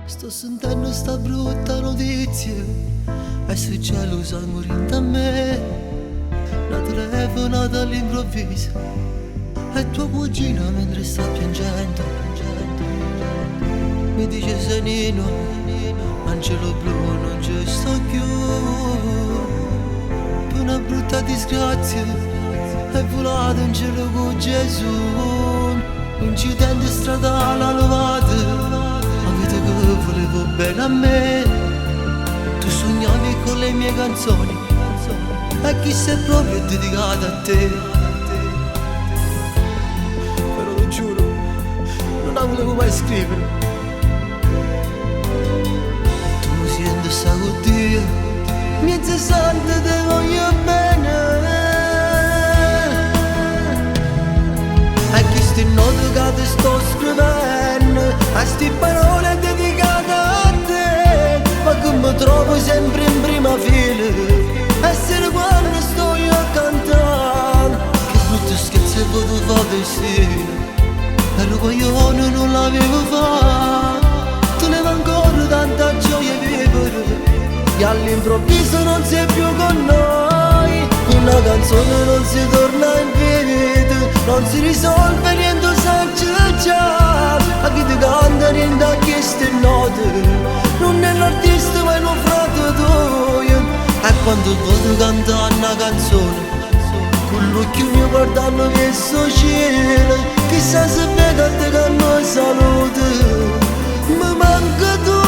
Sto sentendo sta brutta notizia e se il cielo sta morendo a me. Una telefonata all'improvviso e tua cugina mentre sta piangendo mi dice Senino, angelo blu non ci sto più. Per una brutta disgrazia è volato in cielo con Gesù. Incidente stradale all'ovate, avete che volevo bene a me. Tu sognavi con le mie canzoni e chi sei proprio dedicata a te. Però lo giuro, non la volevo mai scrivere. Tu mi senti sta con Dio, miezza santa te voglio bene. E chi sti note che ti sto scrivendo, a sti parole dedicate a te. Ma che mi trovo sempre in prima fila, essere quando sto io a cantare. Che brutto scherzo hai potuto fare destino, e lo coglione non l'avevo fatto. Teneva ancora tanta gioia vivere e all'improvviso non sei più con noi. Una canzone non si torna in vita, non si risolve niente sa già. A chi ti canta niente a queste note, non è l'artista ma è un frate tuo. E quando vado cantare una canzone, con l'occhio mio guardando verso cielo, chissà se vede a te che non salute. Mi manca tu,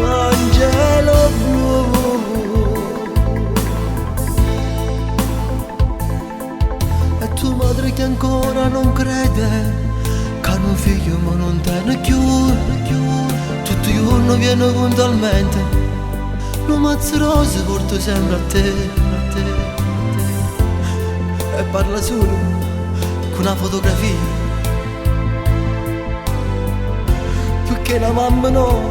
angelo blu. E tua madre che ancora non crede che un figlio ma non tiene più. Tutti i giorni viene puntualmente, un mazzo rosa porto sempre a te. E parla solo con una fotografia, perché la mamma no,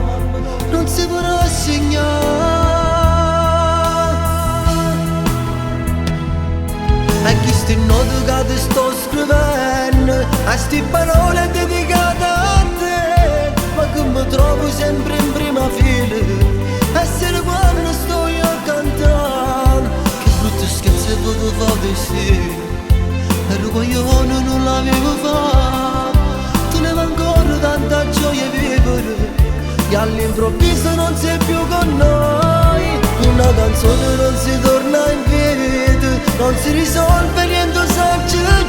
non si può rassegnare. E chi sti note che ti sto scrivendo, a sti parole dedicate a te. Ma che mi trovo sempre in prima fila, essere quando sto io a cantare. Che brutto scherzo hai potuto fare destino, e lo coglione non l'avevo fatto. Teneva ancora tanta gioia vivere e all'improvviso non sei più con noi. Una canzone non si torna in vita, non si risolve niente sa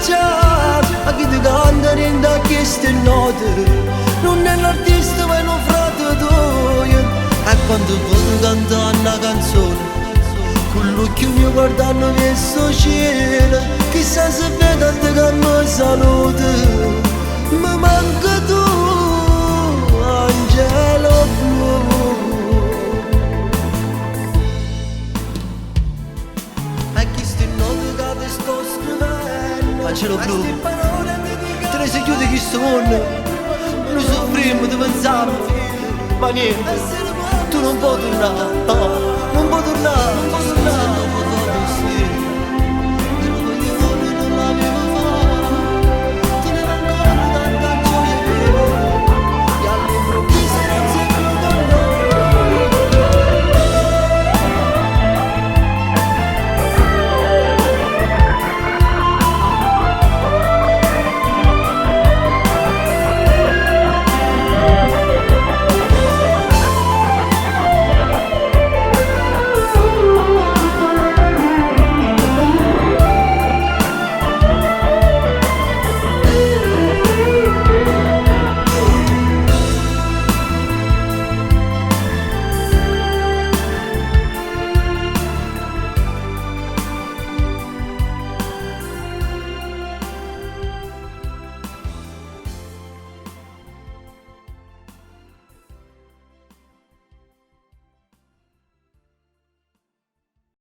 già. A chi ti canta niente a queste note, non è l'artista ma è un frate tuo. E quando voglio cantare una canzone, con l'occhio mio guardando verso cielo, chissà se vede a te che non salute. Mi manca tu, angelo blu. E chi sti note che ti sto scrivendo, angelo blu, te ne si chiude chi sto mondo. Noi soffrimmo, ti pensiamo, ma niente, tu non puoi tornare, no, non puoi tornare.